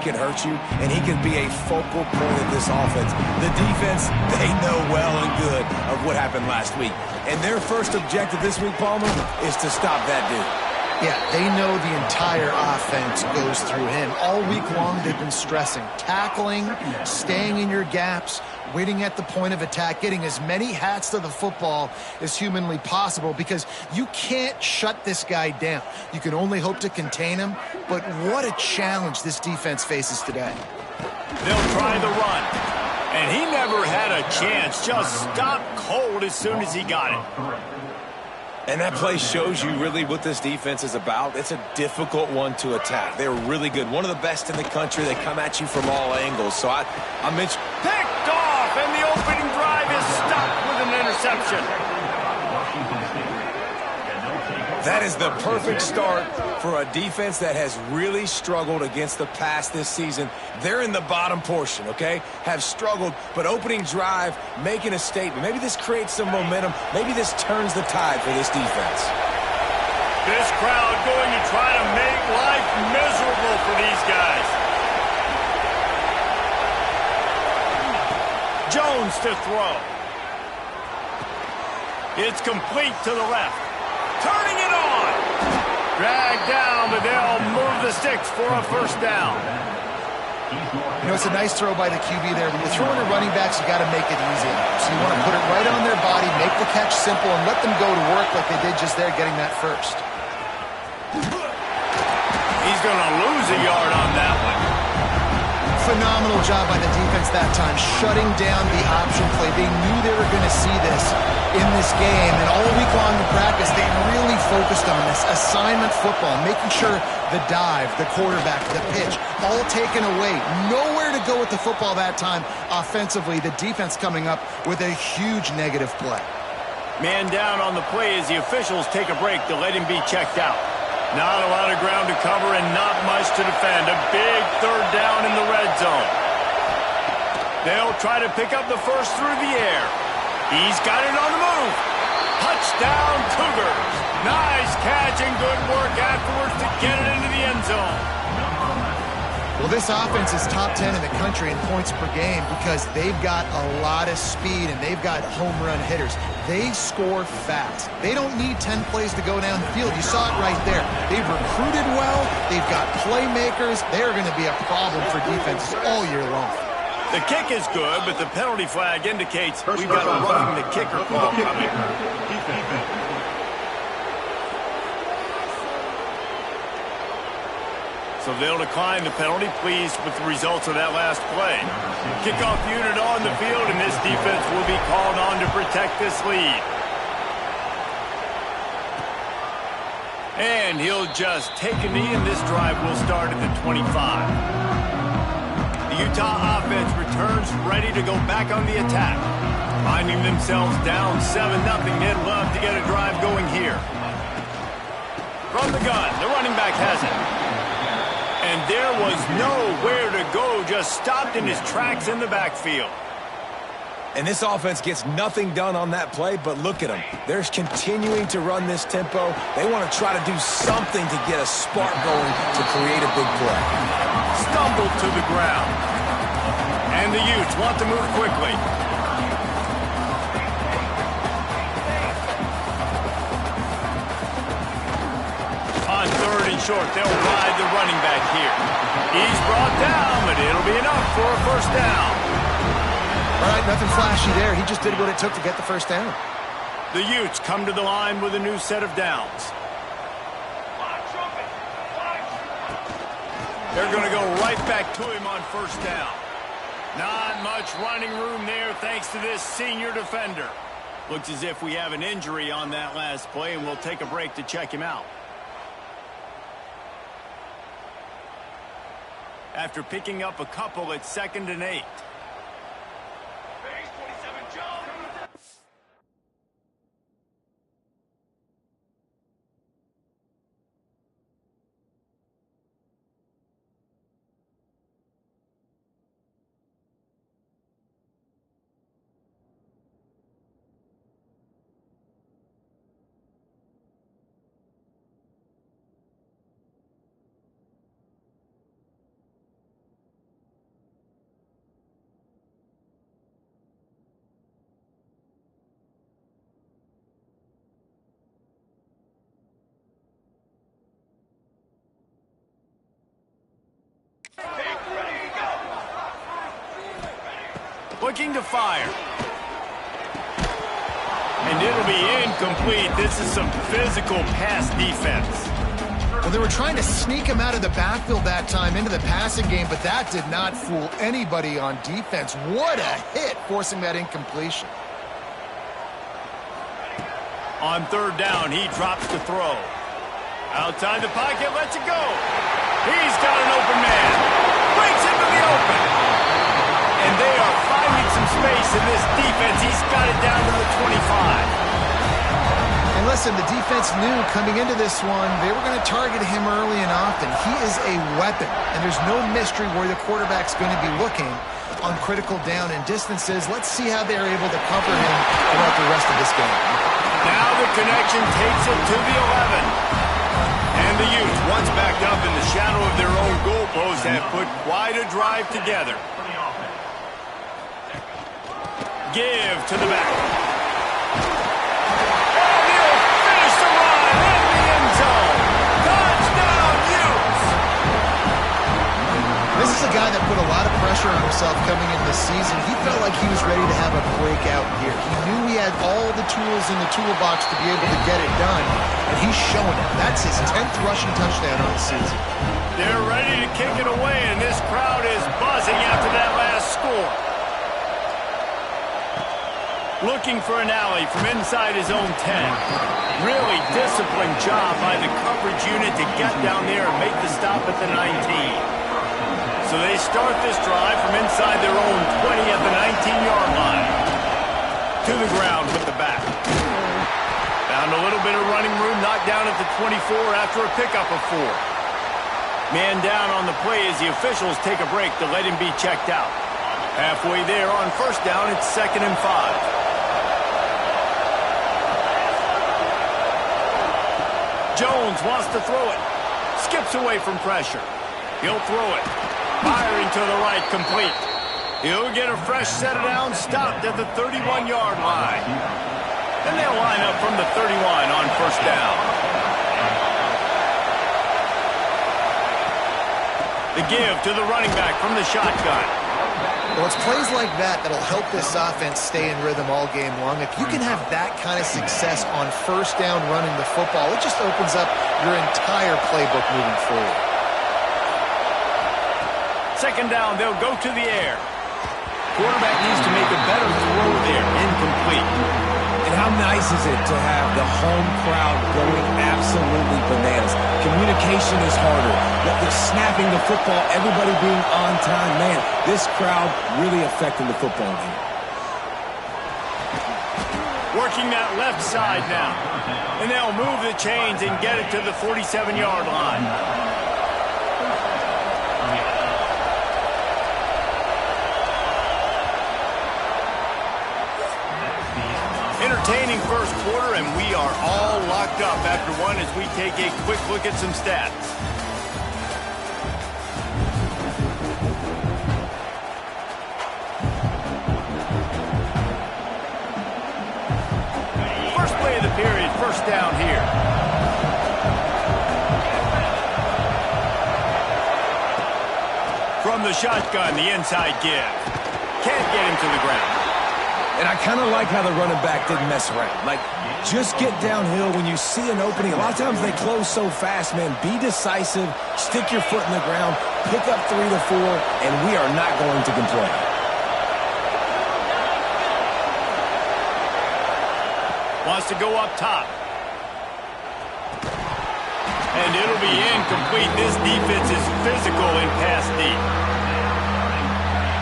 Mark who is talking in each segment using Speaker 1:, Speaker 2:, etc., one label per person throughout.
Speaker 1: can hurt you, and he can be a focal point of this offense. The defense, they know well and good of what happened last week. And their first objective this week, Palmer, is to stop that dude.
Speaker 2: Yeah, they know the entire offense goes through him. All week long, they've been stressing. Tackling, staying in your gaps, waiting at the point of attack, getting as many hats to the football as humanly possible, because you can't shut this guy down. You can only hope to contain him, but what a challenge this defense faces today.
Speaker 3: They'll try the run, and he never had a chance. Just stopped cold as soon as he got it.
Speaker 1: And that play shows you really what this defense is about. It's a difficult one to attack. They're really good. One of the best in the country. They come at you from all angles. So I mentioned...
Speaker 3: Picked off, and the opening drive is stopped with an interception.
Speaker 1: That is the perfect start for a defense that has really struggled against the pass this season. They're in the bottom portion, okay? Have struggled, but opening drive, making a statement. Maybe this creates some momentum. Maybe this turns the tide for this defense.
Speaker 3: This crowd going to try to make life miserable for these guys. Jones to throw. It's complete to the left. Turning it on. Dragged down, but they'll move the sticks for a first down.
Speaker 2: You know, it's a nice throw by the QB there. When you're throwing to running backs, you got to make it easy. So you want to put it right on their body, make the catch simple, and let them go to work like they did just there, getting that first.
Speaker 3: He's going to lose a yard on that one.
Speaker 2: Phenomenal job by the defense that time, shutting down the option play. They knew they were going to see this in this game, and all week long in practice, they really focused on this assignment football, making sure the dive, the quarterback, the pitch, all taken away. Nowhere to go with the football that time offensively. The defense coming up with a huge negative play.
Speaker 3: Man down on the play as the officials take a break to let him be checked out. Not a lot of ground to cover and not much to defend. A big third down in the red zone. They'll try to pick up the first through the air. He's got it on the move. Touchdown, Cougars. Nice catch and good work afterwards to get it into the end zone.
Speaker 2: Well, this offense is top 10 in the country in points per game because they've got a lot of speed and they've got home run hitters. They score fast. They don't need 10 plays to go down the field. You saw it right there. They've recruited well. They've got playmakers. They're going to be a problem for defenses all year long.
Speaker 3: The kick is good, but the penalty flag indicates we've got a roughing the kicker call coming. So they'll decline the penalty, pleased with the results of that last play. Kickoff unit on the field, and this defense will be called on to protect this lead. And he'll just take a knee, and this drive will start at the 25. The Utah offense returns ready to go back on the attack. Finding themselves down 7-0, they'd love to get a drive going here. From the gun, the running back has it. And there was nowhere to go, just stopped in his tracks in the backfield.
Speaker 1: And this offense gets nothing done on that play, but look at them. They're continuing to run this tempo. They want to try to do something to get a spark going to create a big play.
Speaker 3: Stumbled to the ground. And the Utes want to move quickly. On third and short, they'll ride the running back here. He's brought down, but it'll be enough for a first down.
Speaker 2: All right, nothing flashy there. He just did what it took to get the first down.
Speaker 3: The Utes come to the line with a new set of downs. They're going to go right back to him on first down. Not much running room there thanks to this senior defender. Looks as if we have an injury on that last play, and we'll take a break to check him out. After picking up a couple at 2nd and 8. Looking to fire. And it'll be incomplete. This is some physical pass defense.
Speaker 2: Well, they were trying to sneak him out of the backfield that time into the passing game, but that did not fool anybody on defense. What a hit, forcing that incompletion.
Speaker 3: On third down, he drops to throw. Outside the pocket, lets it go. He's got an open man. Breaks into the open. And they are finding some space in this defense. He's got it down to the 25.
Speaker 2: And listen, the defense knew coming into this one, they were going to target him early and often. He is a weapon, and there's no mystery where the quarterback's going to be looking on critical down and distances. Let's see how they're able to cover him throughout the rest of this game.
Speaker 3: Now the connection takes it to the 11. And the Utes, once backed up in the shadow of their own goalpost, have put quite a drive together. Give to the back. And he'll finish the run in the end zone. Touchdown, Utes!
Speaker 2: This is a guy that put a lot of pressure on himself coming into the season. He felt like he was ready to have a breakout year. He knew he had all the tools in the toolbox to be able to get it done, and he's showing it. That's his 10th rushing touchdown on the season.
Speaker 3: They're ready to kick it away, and this crowd is buzzing after that last score. Looking for an alley from inside his own 10. Really disciplined job by the coverage unit to get down there and make the stop at the 19. So they start this drive from inside their own 20 at the 19-yard line. To the ground with the back. Found a little bit of running room, knocked down at the 24 after a pickup of 4. Man down on the play as the officials take a break to let him be checked out. Halfway there on first down, it's 2nd and 5. Jones wants to throw it. Skips away from pressure. He'll throw it. Firing to the right, complete. He'll get a fresh set of downs, stopped at the 31-yard line. And they'll line up from the 31 on first down. The give to the running back from the shotgun.
Speaker 2: Well, it's plays like that that'll help this offense stay in rhythm all game long. If you can have that kind of success on first down running the football, it just opens up your entire playbook moving forward.
Speaker 3: 2nd down, they'll go to the air. Quarterback needs to make a better throw there. Incomplete.
Speaker 1: And how nice is it to have the home crowd going absolutely bananas? Communication is harder. The snapping the football, everybody being on time. Man, this crowd really affecting the football game.
Speaker 3: Working that left side now. And they'll move the chains and get it to the 47-yard line. Entertaining first quarter, and we are all locked up after one as we take a quick look at some stats. First play of the period, first down here. From the shotgun, the inside give. Can't get him to the ground.
Speaker 1: And I kind of like how the running back didn't mess around. Like, just get downhill when you see an opening. A lot of times they close so fast, man. Be decisive, stick your foot in the ground, pick up 3 to 4, and we are not going to complain.
Speaker 3: Wants to go up top. And it'll be incomplete. This defense is physical in pass deep.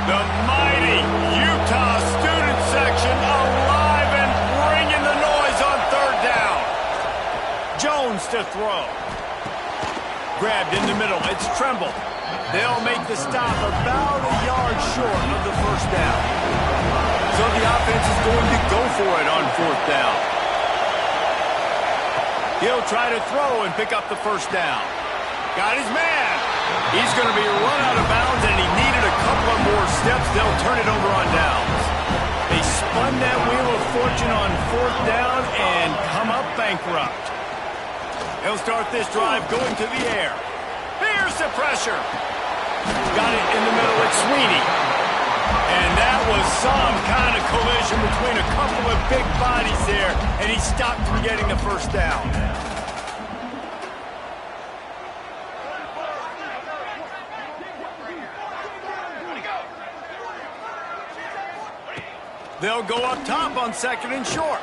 Speaker 3: The mighty Utah student section alive and bringing the noise on third down. Jones to throw. Grabbed in the middle. It's Tremble. They'll make the stop about a yard short of the first down. So the offense is going to go for it on fourth down. He'll try to throw and pick up the first down. Got his man. He's going to be run out of bounds, and he needed a couple of more steps. They'll turn it over on downs. They spun that wheel of fortune on fourth down and come up bankrupt. He'll start this drive going to the air. Here's the pressure. Got it in the middle. It's Sweeney. And that was some kind of collision between a couple of big bodies there, and he stopped from getting the first down. They'll go up top on 2nd and short.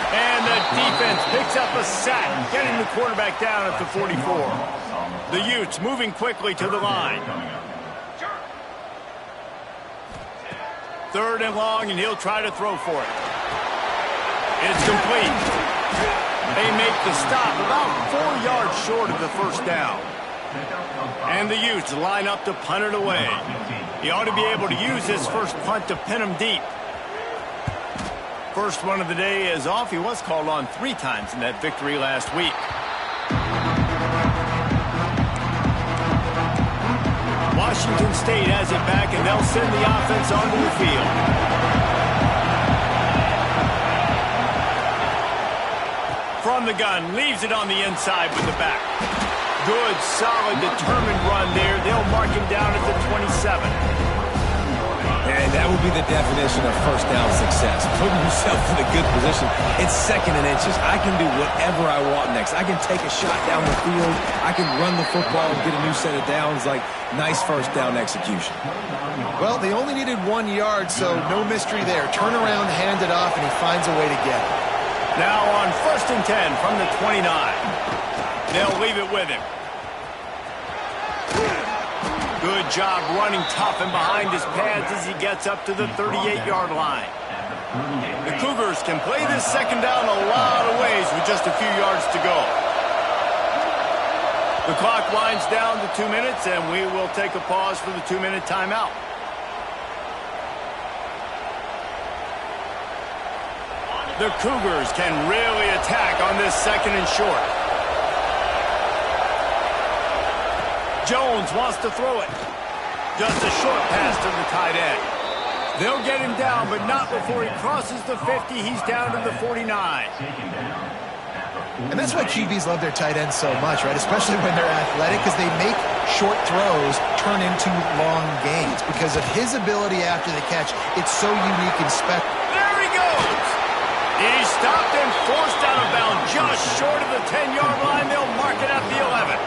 Speaker 3: And the defense picks up a sack, getting the quarterback down at the 44. The Utes moving quickly to the line. 3rd and long, and he'll try to throw for it. It's complete. They make the stop about 4 yards short of the first down. And the Utes line up to punt it away. He ought to be able to use his first punt to pin him deep. First one of the day is off. He was called on 3 times in that victory last week. Washington State has it back, and they'll send the offense onto the field. From the gun, leaves it on the inside with the back. Good, solid, determined run there. They'll mark him down at the 27.
Speaker 1: And that would be the definition of first down success. Putting yourself in a good position. It's 2nd and inches. I can do whatever I want next. I can take a shot down the field. I can run the football and get a new set of downs. Like, nice first down execution.
Speaker 2: Well, they only needed 1 yard, so no mystery there. Turn around, hand it off, and he finds a way to get it.
Speaker 3: Now on 1st and 10 from the 29. They'll leave it with him. Good job running tough and behind his pads as he gets up to the 38-yard line. The Cougars can play this 2nd down a lot of ways with just a few yards to go. The clock winds down to 2 minutes, and we will take a pause for the 2-minute timeout. The Cougars can really attack on this 2nd and short. Jones wants to throw it. Just a short pass to the tight end. They'll get him down, but not before he crosses the 50. He's down to the 49.
Speaker 2: And that's why QBs love their tight ends so much, right? Especially when they're athletic, because they make short throws turn into long gains. Because of his ability after the catch, it's so unique and special.
Speaker 3: There he goes! He stopped and forced out of bounds just short of the 10-yard line. They'll mark it at the 11.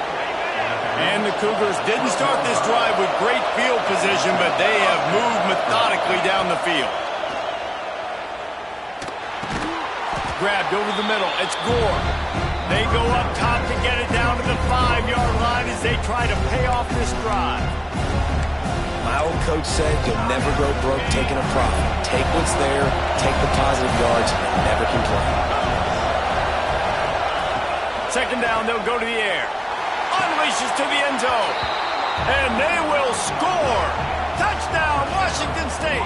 Speaker 3: And the Cougars didn't start this drive with great field position, but they have moved methodically down the field. Grabbed over the middle. It's Gore. They go up top to get it down to the 5-yard line as they try to pay off this drive.
Speaker 1: My old coach said you'll never go broke taking a profit. Take what's there, take the positive yards, and never complain.
Speaker 3: 2nd down, they'll go to the air. Unleashes to the end zone. And they will score. Touchdown, Washington State.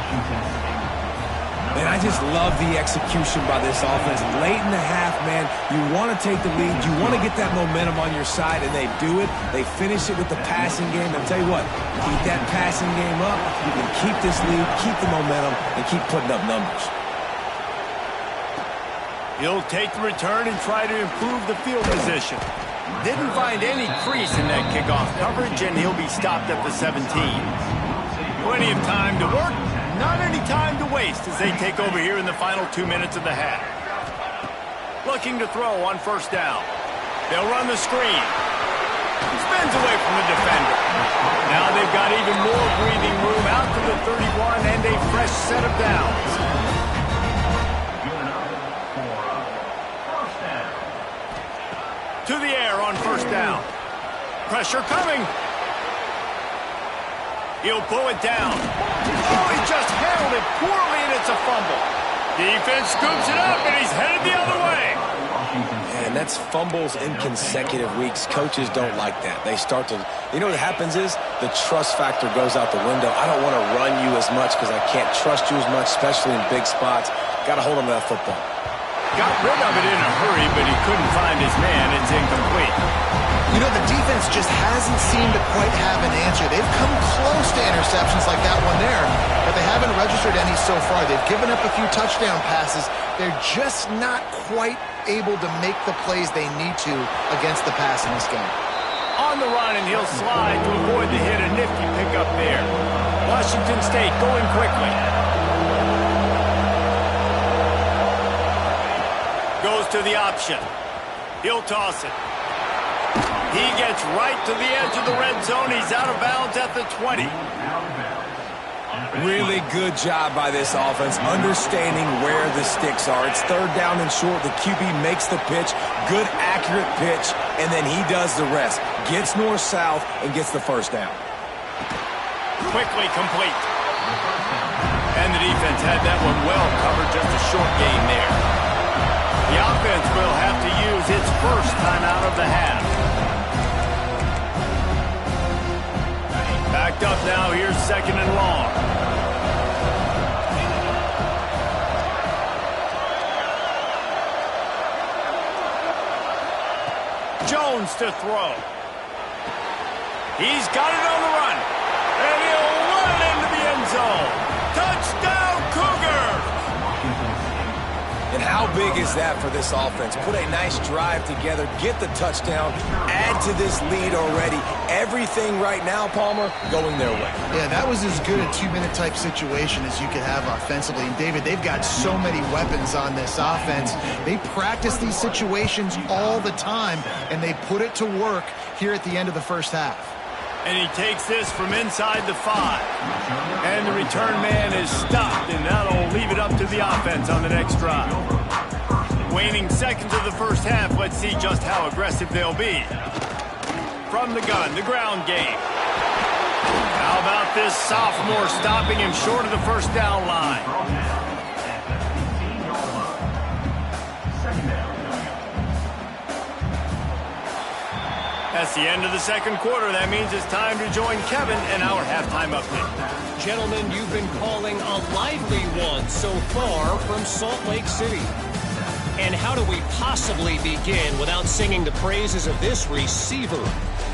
Speaker 1: Man, I just love the execution by this offense. Late in the half, man, you want to take the lead. You want to get that momentum on your side, and they do it. They finish it with the passing game. I'll tell you what, keep that passing game up. You can keep this lead, keep the momentum, and keep putting up numbers.
Speaker 3: He'll take the return and try to improve the field position. Didn't find any crease in that kickoff coverage, and he'll be stopped at the 17. Plenty of time to work, not any time to waste as they take over here in the final 2 minutes of the half. Looking to throw on 1st down. They'll run the screen. Spins away from the defender. Now they've got even more breathing room out to the 31 and a fresh set of downs. To the air on 1st down. Pressure coming. He'll pull it down. Oh, he just handled it poorly, and it's a fumble. Defense scoops it up, and he's headed the other way.
Speaker 1: And that's fumbles in consecutive weeks. Coaches don't like that. They start to, you know what happens is the trust factor goes out the window. I don't want to run you as much because I can't trust you as much, especially in big spots. Got to hold on to that football.
Speaker 3: Got rid of it in a hurry, but he couldn't find his man. It's incomplete.
Speaker 2: You know, the defense just hasn't seemed to quite have an answer. They've come close to interceptions like that one there, but they haven't registered any so far. They've given up a few touchdown passes. They're just not quite able to make the plays they need to against the pass in this game.
Speaker 3: On the run, and he'll slide to avoid the hit. A nifty pickup there. Washington State going quickly. Goes to the option. He'll toss it. He gets right to the edge of the red zone. He's out of bounds at the 20.
Speaker 1: Really good job by this offense, understanding where the sticks are. It's third down and short. The QB makes the pitch, good, accurate pitch, and then he does the rest. Gets north-south and gets the first down.
Speaker 3: Quickly complete. And the defense had that one well covered, just a short gain there. The offense will have to use its first timeout of the half. Backed up now, here's second and long. Jones to throw. He's got it on the run. And he'll run into the end zone. Touchdown, Cougars!
Speaker 1: And how big is that for this offense? Put a nice drive together, get the touchdown, add to this lead already. Everything right now, Palmer, going their way.
Speaker 2: Yeah, that was as good a two-minute type situation as you could have offensively. And, David, they've got so many weapons on this offense. They practice these situations all the time, and they put it to work here at the end of the first half.
Speaker 3: And he takes this from inside the 5. And the return man is stopped, and that'll leave it up to the offense on the next drive. Waning seconds of the first half, let's see just how aggressive they'll be. From the gun, the ground game. How about this sophomore stopping him short of the first down line? That's the end of the second quarter. That means it's time to join Kevin and our halftime update.
Speaker 4: Gentlemen, you've been calling a lively one so far from Salt Lake City. And how do we possibly begin without singing the praises of this receiver?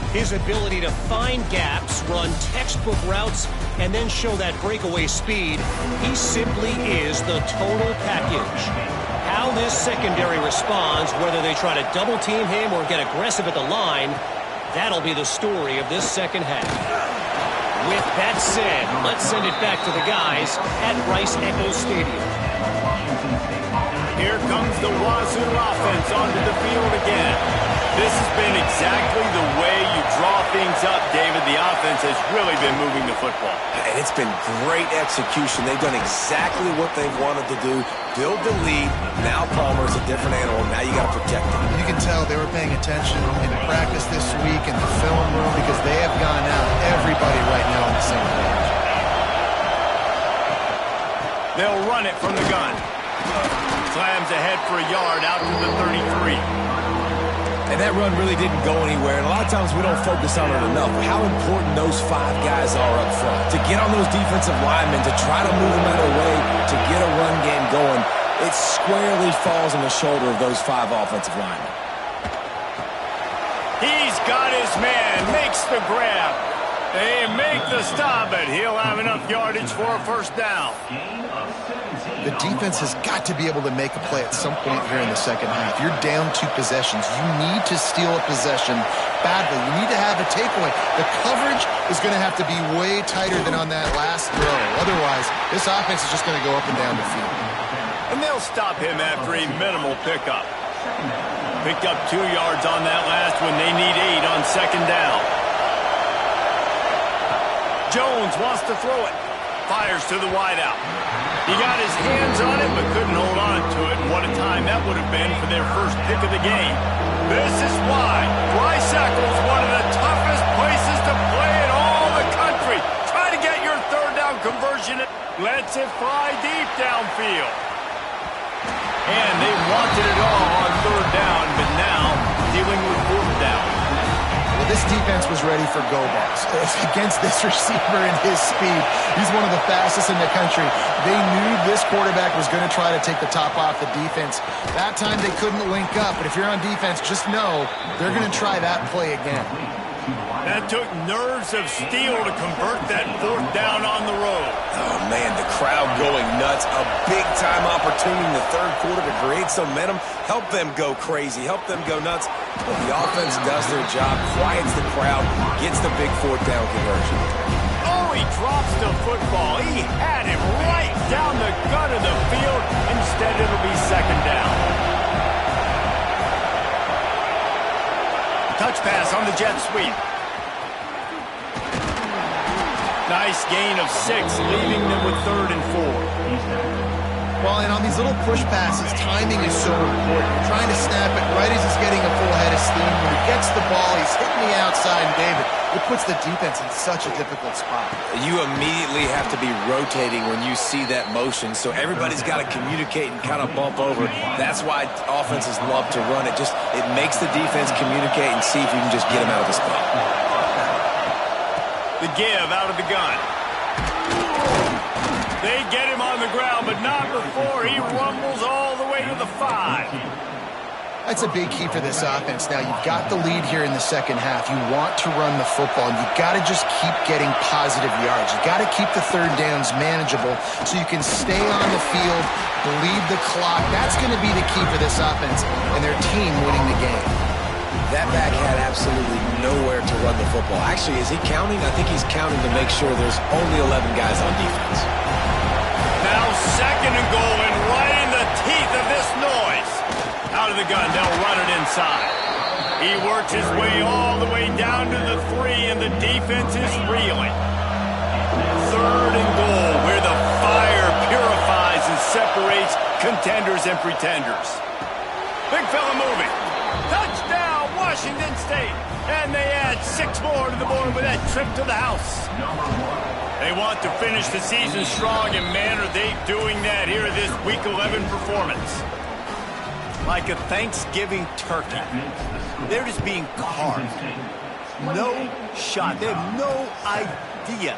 Speaker 4: His ability to find gaps, run textbook routes, and then show that breakaway speed. He simply is the total package. How this secondary responds, whether they try to double team him or get aggressive at the line, that'll be the story of this second half. With that said, let's send it back to the guys at Rice-Eccles Stadium.
Speaker 3: Here comes the Wazoo offense onto the field again. This has been exactly the way you draw things up, David. The offense has really been moving the football.
Speaker 1: And it's been great execution. They've done exactly what they've wanted to do. Build the lead. Now Palmer's a different animal. Now you got to protect him.
Speaker 2: You can tell they were paying attention in practice this week in the film room because they have gone out everybody right now on the same page.
Speaker 3: They'll run it from the gun. Slams ahead for a yard out to the 33.
Speaker 1: And that run really didn't go anywhere. And a lot of times we don't focus on it enough. How important those 5 guys are up front. To get on those defensive linemen, to try to move them out of the way, to get a run game going, it squarely falls on the shoulder of those 5 offensive linemen.
Speaker 3: He's got his man, makes the grab. They make the stop, but he'll have enough yardage for a first down.
Speaker 2: The defense has got to be able to make a play at some point here in the second half. You're down 2 possessions. You need to steal a possession badly. You need to have a takeaway. The coverage is going to have to be way tighter than on that last throw. Otherwise, this offense is just going to go up and down the field.
Speaker 3: And they'll stop him after a minimal pickup. Picked up 2 yards on that last one. They need 8 on second down. Jones wants to throw it. Fires to the wideout. He got his hands on it, but couldn't hold on to it. And what a time that would have been for their first pick of the game. This is why Rice-Eccles, one of the toughest places to play in all the country. Try to get your third down conversion. Lets it fly deep downfield. And they wanted it all on third down, but now dealing with fourth down.
Speaker 2: Well, this defense was ready for go-balls against this receiver and his speed. He's one of the fastest in the country. They knew this quarterback was going to try to take the top off the defense. That time they couldn't link up, but if you're on defense, just know they're going to try that play again.
Speaker 3: That took nerves of steel to convert that fourth down on the road.
Speaker 1: Oh, man, the crowd going nuts. A big-time opportunity in the third quarter to create some momentum. Help them go crazy. Help them go nuts. But the offense does their job, quiets the crowd, gets the big fourth down conversion.
Speaker 3: Oh, he drops to the football. He had him right down the gut of the field. Instead, it'll be second down. Touch pass on the jet sweep. Nice gain of 6, leaving them with 3rd and 4.
Speaker 2: Well, and on these little push passes, timing is so important. Trying to snap it right as he's getting a full head of steam. When he gets the ball, he's hitting the outside, and David, it puts the defense in such a difficult spot.
Speaker 1: You immediately have to be rotating when you see that motion, so everybody's got to communicate and kind of bump over. That's why offenses love to run it. It makes the defense communicate and see if you can just get him out of the spot.
Speaker 3: The give out of the gun. They get him on the ground, but not before he rumbles all the way to the 5.
Speaker 2: That's a big key for this offense. Now, you've got the lead here in the second half. You want to run the football, and you've got to just keep getting positive yards. You've got to keep the third downs manageable so you can stay on the field, bleed the clock. That's going to be the key for this offense and their team winning the game.
Speaker 1: That back had absolutely nowhere to run the football. Actually, is he counting? I think he's counting to make sure there's only 11 guys on defense.
Speaker 3: Now 2nd and goal, and right in the teeth of this noise. Out of the gun, they'll run it inside. He works his way all the way down to the 3, and the defense is reeling. 3rd and goal, where the fire purifies and separates contenders and pretenders. Big fella moving. Touchdown, Washington State. And they add 6 more to the board with that trip to the house. They want to finish the season strong, and man, are they doing that here in this Week 11 performance. Like a Thanksgiving turkey. They're just being carved. No shot. They have no idea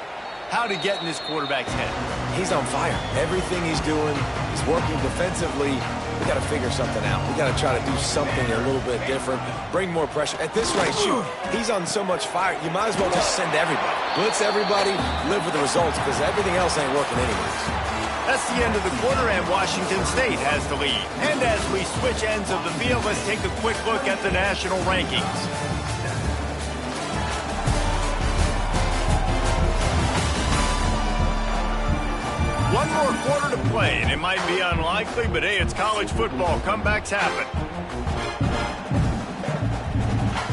Speaker 3: how to get in this quarterback's head.
Speaker 1: He's on fire. Everything he's doing is working defensively. We got to figure something out. We got to try to do something a little bit different. Bring more pressure. At this rate, shoot, he's on so much fire, you might as well just send everybody. Blitz everybody, live with the results, because everything else ain't working anyways.
Speaker 3: That's the end of the quarter, and Washington State has the lead. And as we switch ends of the field, let's take a quick look at the national rankings. One more quarter to play, and it might be unlikely, but hey, it's college football. Comebacks happen.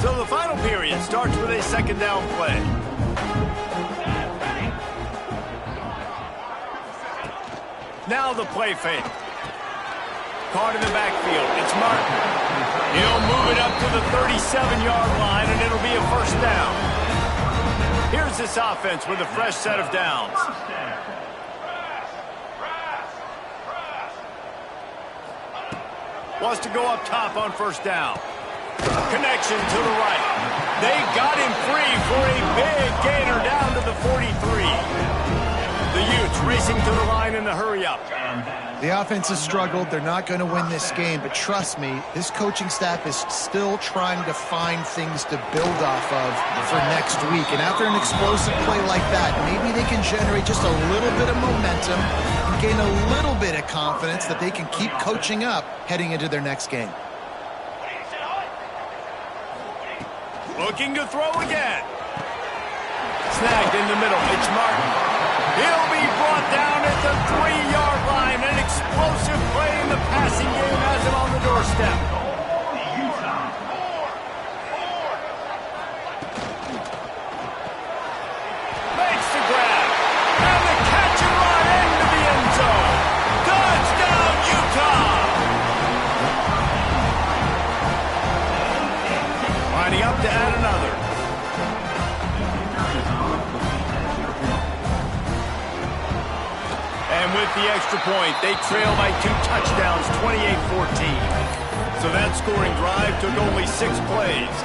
Speaker 3: So the final period starts with a 2nd down play. Now the play fake. Caught in the backfield. It's Martin. He'll move it up to the 37-yard line, and it'll be a 1st down. Here's this offense with a fresh set of downs. Wants to go up top on 1st down. Connection to the right. They got him free for a big gainer down to the 43. The Utes racing to the line in the hurry-up.
Speaker 2: The offense has struggled. They're not going to win this game, but trust me, this coaching staff is still trying to find things to build off of for next week. And after an explosive play like that, maybe they can generate just a little bit of momentum and gain a little bit of confidence that they can keep coaching up heading into their next game.
Speaker 3: Looking to throw again. Snagged in the middle. It's Martin. He'll be brought down at the 3-yard line. An explosive play in the passing game has him on the doorstep. Makes the grab. And the catch and run into the end zone. Touchdown, Utah! Lining up to add another. And with the extra point, they trail by 2 touchdowns, 28-14. So that scoring drive took only 6 plays.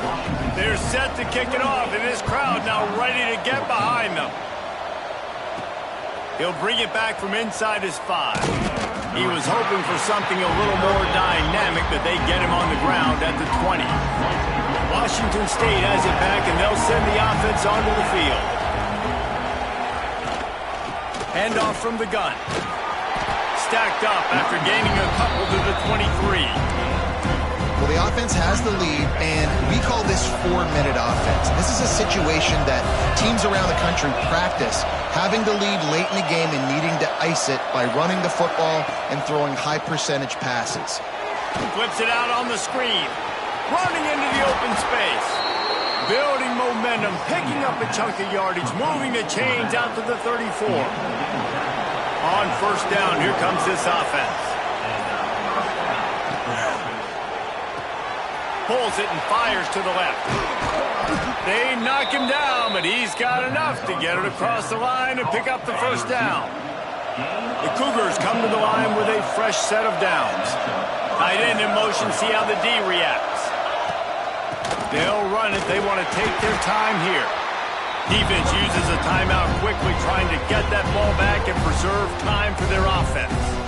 Speaker 3: They're set to kick it off, and this crowd now ready to get behind them. He'll bring it back from inside his 5. He was hoping for something a little more dynamic, but they get him on the ground at the 20. Washington State has it back, and they'll send the offense onto the field. Handoff from the gun. Stacked up after gaining a couple to the 23.
Speaker 2: Well, the offense has the lead, and we call this 4-minute offense. This is a situation that teams around the country practice having the lead late in the game and needing to ice it by running the football and throwing high-percentage passes.
Speaker 3: Flips it out on the screen. Running into the open space. Building momentum, picking up a chunk of yardage, moving the chains out to the 34. On first down, here comes this offense. Pulls it and fires to the left. They knock him down, but he's got enough to get it across the line and pick up the first down. The Cougars come to the line with a fresh set of downs. Tight end in motion, see how the D reacts. They'll run it. They want to take their time here. Defense uses a timeout quickly, trying to get that ball back and preserve time for their offense.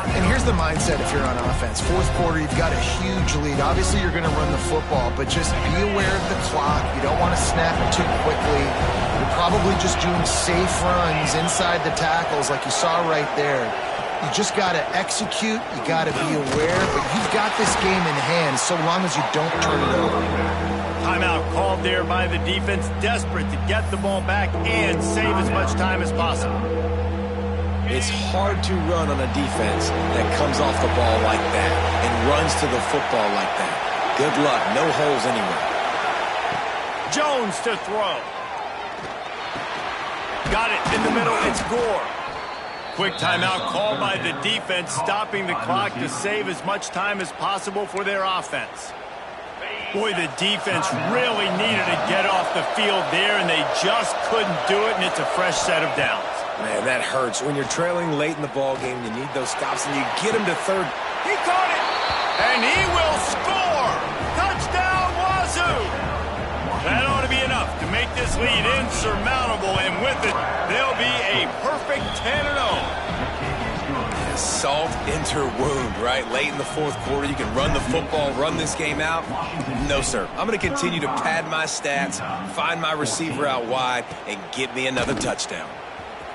Speaker 2: And here's the mindset if you're on offense. Fourth quarter, you've got a huge lead. Obviously, you're going to run the football, but just be aware of the clock. You don't want to snap it too quickly. You're probably just doing safe runs inside the tackles like you saw right there. You just got to execute. You got to be aware, but you've got this game in hand so long as you don't turn it over.
Speaker 3: Timeout called there by the defense, desperate to get the ball back and save as much time as possible.
Speaker 1: It's hard to run on a defense that comes off the ball like that and runs to the football like that. Good luck. No holes anywhere.
Speaker 3: Jones to throw. Got it in the middle. It's Gore. Quick timeout called by the defense, stopping the clock to save as much time as possible for their offense. Boy, the defense really needed to get off the field there, and they just couldn't do it, and it's a fresh set of downs.
Speaker 1: Man, that hurts. When you're trailing late in the ball game, you need those stops, and you get them to third.
Speaker 3: He caught it, and he will score. Touchdown, Wazoo. That ought to be enough to make this lead insurmountable, and with it, they'll be a perfect 10-0.
Speaker 1: Salt into wound, right? Late in the fourth quarter, you can run the football, run this game out. No, sir. I'm going to continue to pad my stats, find my receiver out wide, and get me another touchdown.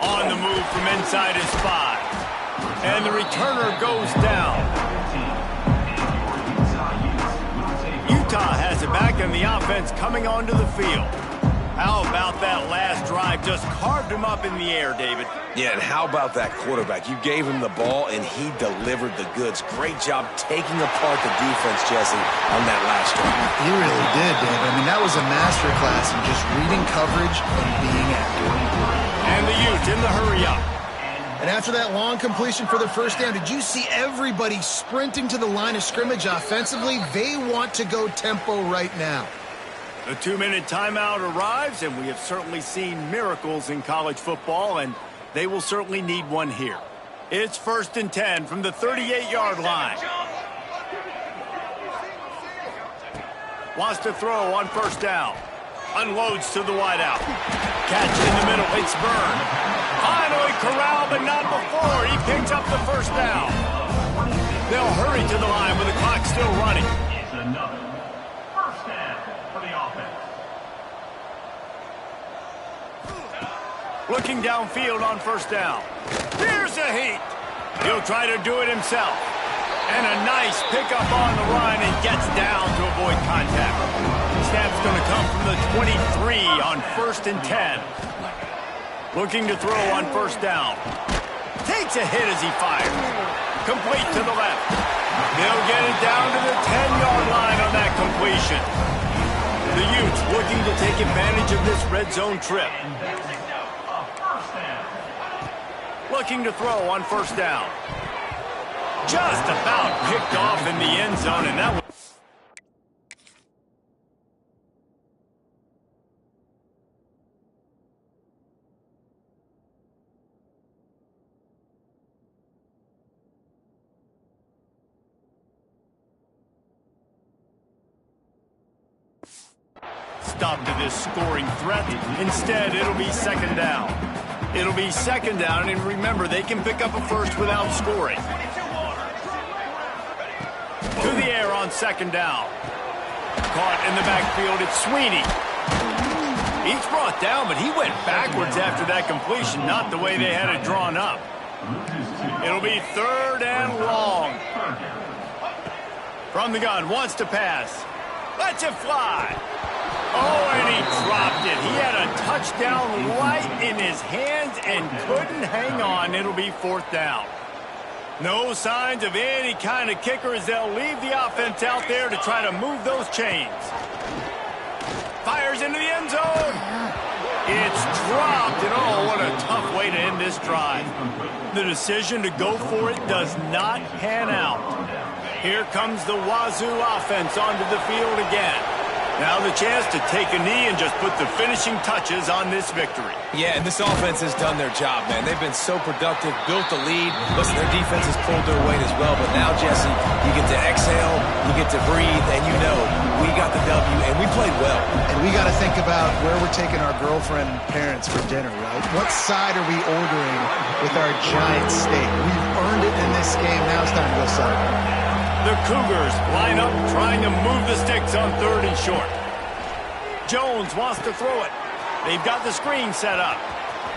Speaker 3: On the move from inside his 5. And the returner goes down. Utah has it back, and the offense coming onto the field. How about that last drive? Just carved him up in the air, David.
Speaker 1: Yeah, and how about that quarterback? You gave him the ball, and he delivered the goods. Great job taking apart the defense, Jesse, on that last drive.
Speaker 2: He really did, Dave. I mean, that was a masterclass in just reading coverage and being accurate.
Speaker 3: And the Utes in the hurry-up.
Speaker 2: And after that long completion for the first down, did you see everybody sprinting to the line of scrimmage offensively? They want to go tempo right now.
Speaker 3: The 2-minute timeout arrives, and we have certainly seen miracles in college football, and they will certainly need one here. It's 1st and 10 from the 38-yard line. Wants to throw on first down. Unloads to the wideout. Catch in the middle. It's Byrne. Finally corralled, but not before. He picks up the first down. They'll hurry to the line with the clock still running.
Speaker 5: It's another first down for the offense.
Speaker 3: Looking downfield on first down. Here's a heat. He'll try to do it himself. And a nice pickup on the run and gets down to avoid contact. Snap's going to come from the 23 on 1st and 10. Looking to throw on first down. Takes a hit as he fires. Complete to the left. They'll get it down to the 10-yard line on that completion. The Utes looking to take advantage of this red zone trip. Looking to throw on first down. Just about picked off in the end zone, and that was... Stop to this scoring threat. Instead, it'll be second down. It'll be second down, and remember, they can pick up a first without scoring. To the air on second down. Caught in the backfield, it's Sweeney. He's brought down, but he went backwards after that completion, not the way they had it drawn up. It'll be 3rd and long. From the gun, wants to pass. Lets it fly. Oh, and he dropped it. He had a touchdown right in his hands and couldn't hang on. It'll be 4th down. No signs of any kind of kicker as they'll leave the offense out there to try to move those chains. Fires into the end zone. It's dropped, and oh, what a tough way to end this drive. The decision to go for it does not pan out. Here comes the Wazoo offense onto the field again. Now the chance to take a knee and just put the finishing touches on this victory.
Speaker 1: Yeah, and this offense has done their job, man. They've been so productive, built the lead. Listen, their defense has pulled their weight as well. But now, Jesse, you get to exhale, you get to breathe, and you know we got the W, and we played well.
Speaker 2: And we got to think about where we're taking our girlfriend and parents for dinner, right? What side are we ordering with our giant steak? We've earned it in this game. Now it's time to go celebrate.
Speaker 3: The Cougars line up trying to move the sticks on 3rd and short. Jones wants to throw it. They've got the screen set up.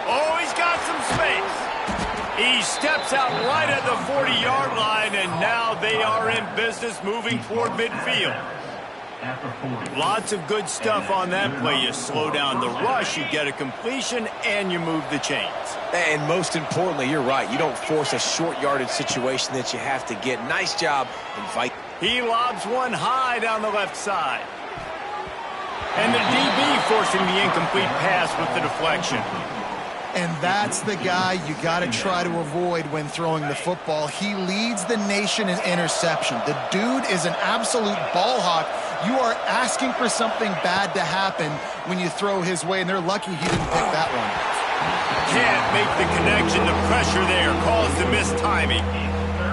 Speaker 3: Oh, he's got some space. He steps out right at the 40-yard line, and now they are in business moving toward midfield. Lots of good stuff on that play. You slow down the rush, you get a completion, and you move the chains.
Speaker 1: And most importantly, you're right. You don't force a short yardage situation that you have to get. Nice job. Invite.
Speaker 3: He lobs one high down the left side. And the DB forcing the incomplete pass with the deflection.
Speaker 2: And that's the guy you got to try to avoid when throwing the football. He leads the nation in interception. The dude is an absolute ball hawk. You are asking for something bad to happen when you throw his way, and they're lucky he didn't pick that one.
Speaker 3: Can't make the connection. The pressure there caused the missed timing.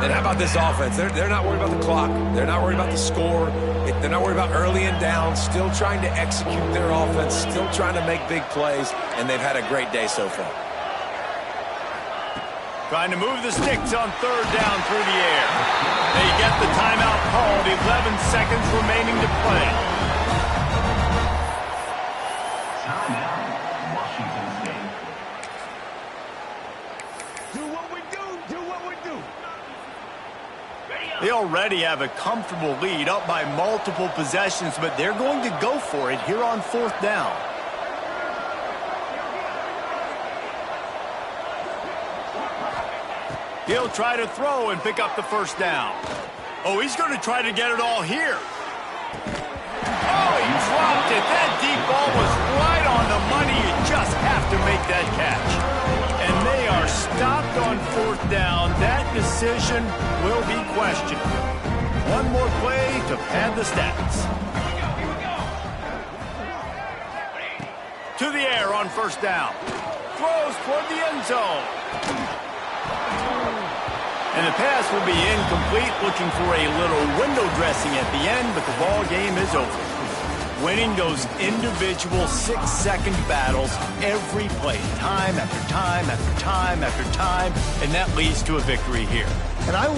Speaker 1: And how about this offense? They're not worried about the clock. They're not worried about the score. They're not worried about early and down. Still trying to execute their offense. Still trying to make big plays. And they've had a great day so far.
Speaker 3: Trying to move the sticks on 3rd down through the air. They get the timeout called. 11 seconds remaining to play.
Speaker 5: Timeout, Washington State.
Speaker 3: Do what we do. Do what we do. They already have a comfortable lead, up by multiple possessions, but they're going to go for it here on 4th down. He'll try to throw and pick up the 1st down. Oh, he's going to try to get it all here. Oh, he dropped it. That deep ball was right on the money. You just have to make that catch. And they are stopped on 4th down. That decision will be questioned. One more play to pad the stats. To the air on 1st down. Throws toward the end zone. And the pass will be incomplete, looking for a little window dressing at the end, but the ball game is over. Winning those individual 6-second battles every play, time after time after time after time, and that leads to a victory here.
Speaker 2: And I